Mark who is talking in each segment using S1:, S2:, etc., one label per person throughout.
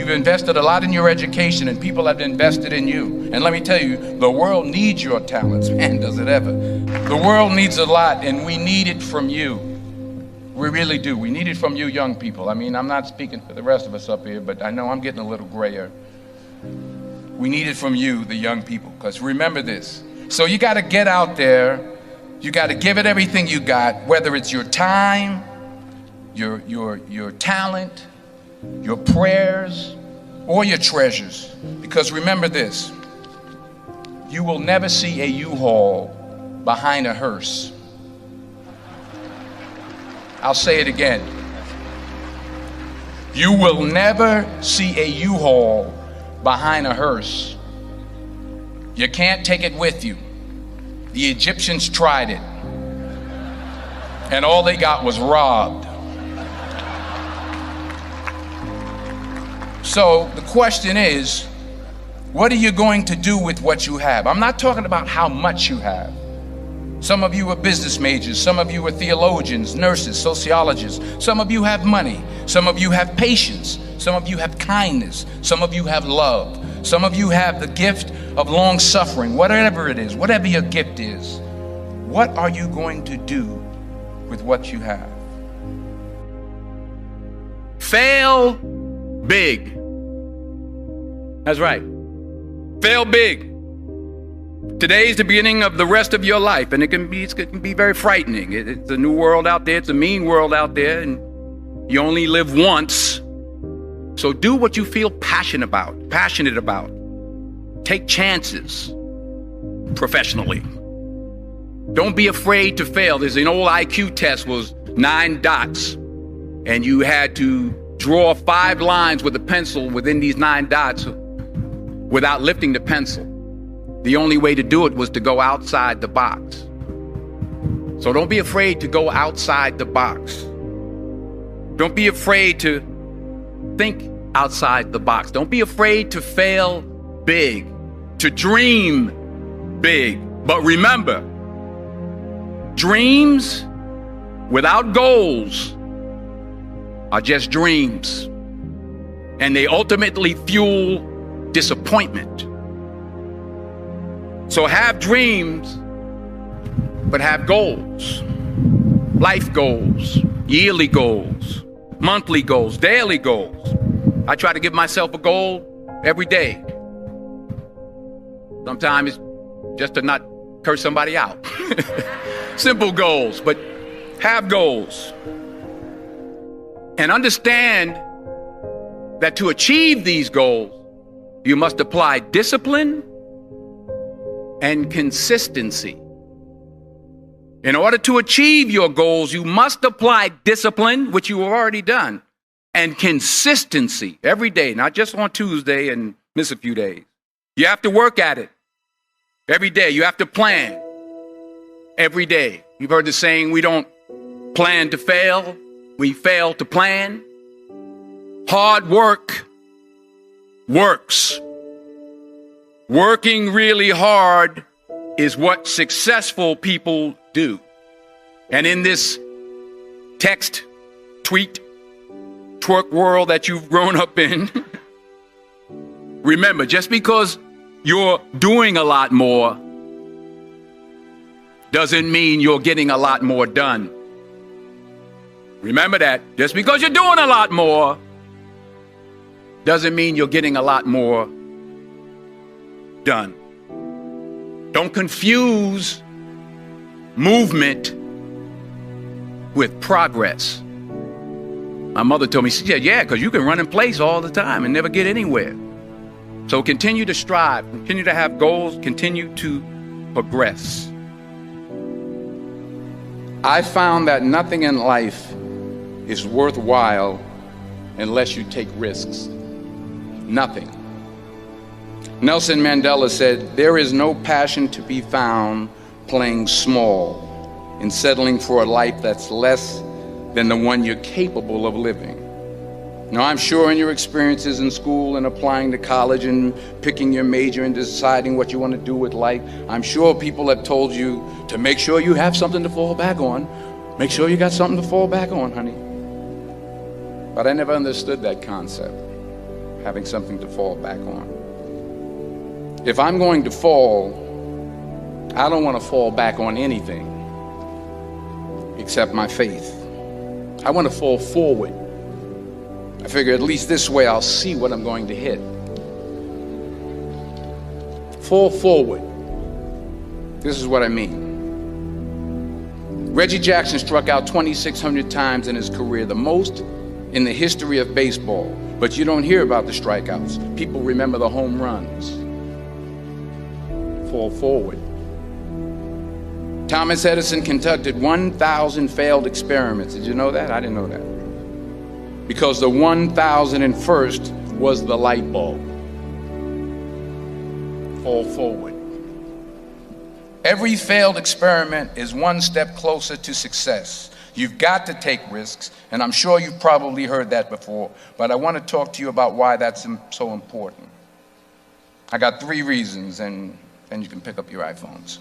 S1: You've invested a lot in your education, and people have invested in you. And let me tell you, the world needs your talents. Man, does it ever. The world needs a lot, and we need it from you. We really do. We need it from you young people. I mean, I'm not speaking for the rest of us up here, but I know I'm getting a little grayer. We need it from you, the young people, because remember this. So you got to get out there. You got to give it everything you got, whether it's your time, your talent, your prayers, or your treasures. Because remember this, you will never see a U-Haul behind a hearse. I'll say it again. You will never see a U-Haul behind a hearse. You can't take it with you. The Egyptians tried it, and all they got was robbed. So the question is, what are you going to do with what you have? I'm not talking about how much you have. Some of you are business majors, some of you are theologians, nurses, sociologists. Some of you have money, some of you have patience, some of you have kindness, some of you have love, some of you have the gift of long suffering. Whatever it is, whatever your gift is, what are you going to do with what you have?
S2: Fail big. That's right. Fail big. Today's the beginning of the rest of your life, and it can be very frightening. It's a new world out there. It's a mean world out there, and you only live once. So do what you feel passionate about. Take chances professionally. Don't be afraid to fail. There's an old IQ test, was 9 dots, and you had to draw 5 lines with a pencil within these 9 dots without lifting the pencil. The only way to do it was to go outside the box. So don't be afraid to go outside the box. Don't be afraid to think outside the box. Don't be afraid to fail big, to dream big. But remember, dreams without goals are just dreams, and they ultimately fuel disappointment. So have dreams, but have goals. Life goals, yearly goals, monthly goals, daily goals. I try to give myself a goal every day. Sometimes it's just to not curse somebody out. Simple goals, but have goals. And understand that to achieve these goals, you must apply discipline and consistency. In order to achieve your goals, you must apply discipline, which you have already done, and consistency every day, not just on Tuesday and miss a few days. You have to work at it every day. You have to plan every day. You've heard the saying, we don't plan to fail, we fail to plan. Hard work works. Working really hard is what successful people do. And in this text, tweet, twerk world that you've grown up in, remember, just because you're doing a lot more doesn't mean you're getting a lot more done. Remember that. Just because you're doing a lot more doesn't mean you're getting a lot more done. Don't confuse movement with progress. My mother told me, she said, yeah, because you can run in place all the time and never get anywhere. So continue to strive, continue to have goals, continue to progress. I found that nothing in life is worthwhile unless you take risks. Nothing. Nelson Mandela said, there is no passion to be found playing small and settling for a life that's less than the one you're capable of living. Now, I'm sure in your experiences in school and applying to college and picking your major and deciding what you want to do with life, I'm sure people have told you to make sure you have something to fall back on. Make sure you got something to fall back on, honey. But I never understood that concept.
S1: having something to fall back on. If I'm going to fall, I don't want to fall back on anything except my faith. I want to fall forward. I figure at least this way I'll see what I'm going to hit. Fall forward. This is what I mean. Reggie Jackson struck out 2,600 times in his career, the most in the history of baseball. But you don't hear about the strikeouts. People remember the home runs. Fall forward. Thomas Edison conducted 1,000 failed experiments. Did you know that? I didn't know that. Because the 1,001st was the light bulb. Fall forward. Every failed experiment is one step closer to success. You've got to take risks, and I'm sure you've probably heard that before, but I want to talk to you about why that's so important. I got 3 reasons, and then you can pick up your iPhones.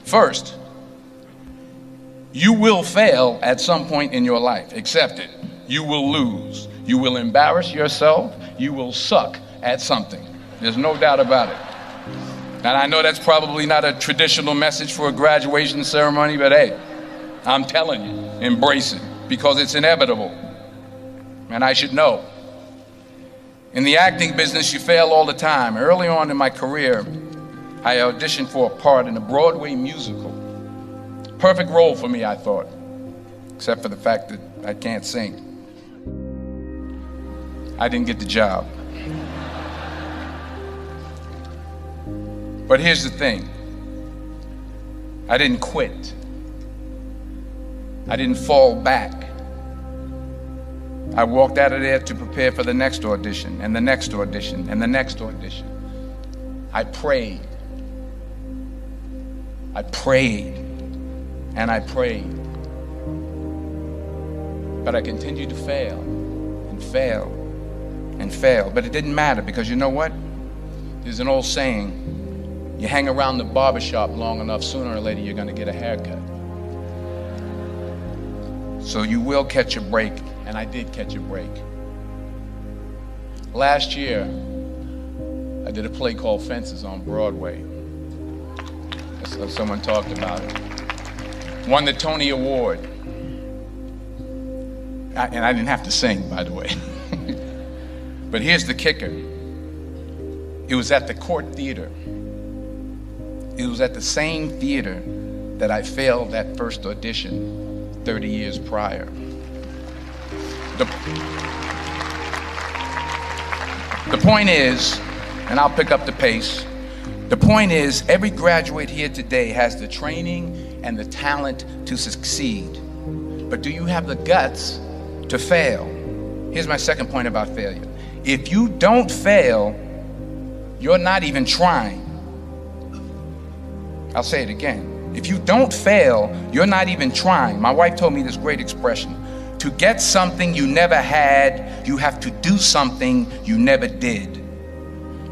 S1: First, you will fail at some point in your life. Accept it. You will lose. You will embarrass yourself. You will suck at something. There's no doubt about it. And I know that's probably not a traditional message for a graduation ceremony, but hey, I'm telling you, embrace it, because it's inevitable. And I should know. In the acting business, you fail all the time. Early on in my career, I auditioned for a part in a Broadway musical. Perfect role for me, I thought, except for the fact that I can't sing. I didn't get the job. But here's the thing. I didn't quit. I didn't fall back. I walked out of there to prepare for the next audition, and the next audition, and the next audition. I prayed. I prayed, and I prayed. But I continued to fail, and fail, and fail. But it didn't matter, because you know what? There's an old saying, you hang around the barbershop long enough, sooner or later you're going to get a haircut. So you will catch a break, and I did catch a break. Last year, I did a play called Fences on Broadway. Someone talked about it. Won the Tony Award. And I didn't have to sing, by the way. But here's the kicker. It was at the Court Theater. It was at the same theater that I failed that first audition 30 years prior. The point is, and I'll pick up the pace, the point is, every graduate here today has the training and the talent to succeed. But do you have the guts to fail? Here's my second point about failure. If you don't fail, you're not even trying. I'll say it again. If you don't fail, you're not even trying. My wife told me this great expression. To get something you never had, you have to do something you never did.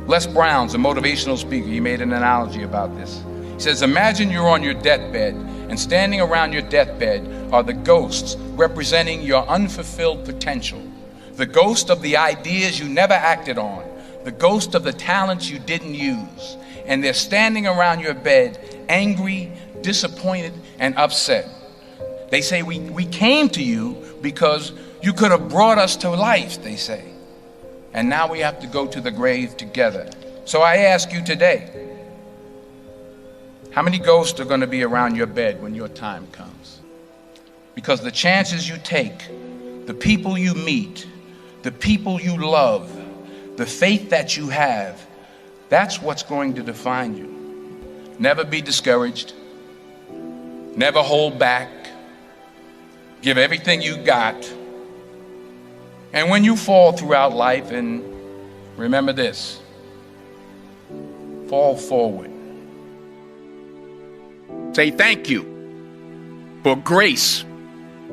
S1: Les Brown's a motivational speaker. He made an analogy about this. He says, imagine you're on your deathbed, and standing around your deathbed are the ghosts representing your unfulfilled potential. The ghost of the ideas you never acted on. The ghost of the talents you didn't use. And they're standing around your bed, angry, disappointed, and upset. They say, we came to you because you could have brought us to life, they say. And now we have to go to the grave together. So I ask you today, how many ghosts are going to be around your bed when your time comes? Because the chances you take, the people you meet, the people you love, the faith that you have, that's what's going to define you. Never be discouraged. Never hold back. Give everything you got. And when you fall throughout life, and remember this, fall forward.
S2: Say thank you for grace.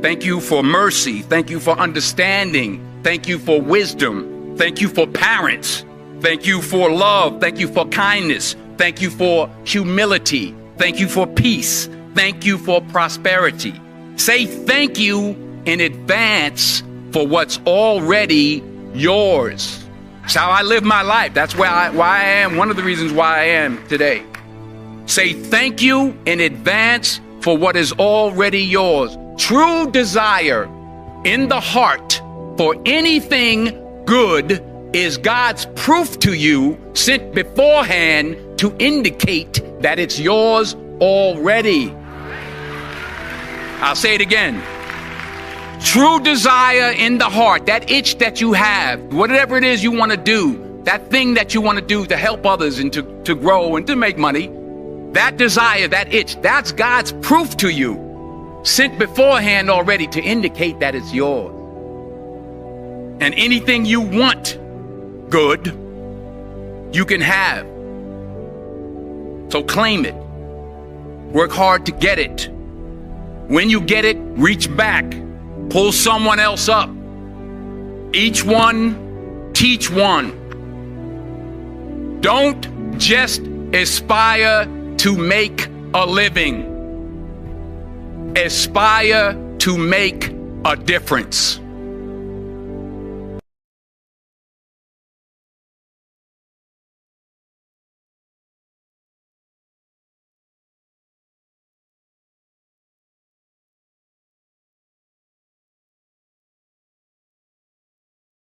S2: Thank you for mercy. Thank you for understanding. Thank you for wisdom. Thank you for parents. Thank you for love. Thank you for kindness. Thank you for humility. Thank you for peace. Thank you for prosperity. Say thank you in advance for what's already yours. It's how I live my life. That's why I am, one of the reasons why I am today. Say thank you in advance for what is already yours. True desire in the heart for anything good is God's proof to you, sent beforehand to indicate that it's yours already. I'll say it again. True desire in the heart, that itch that you have, whatever it is you want to do, that thing that you want to do to help others and to grow and to make money, that desire, that itch, that's God's proof to you, sent beforehand already to indicate that it's yours. And anything you want good, you can have. So claim it. Work hard to get it. When you get it, reach back. Pull someone else up. Each one, teach one. Don't just aspire to make a living. Aspire to make a difference.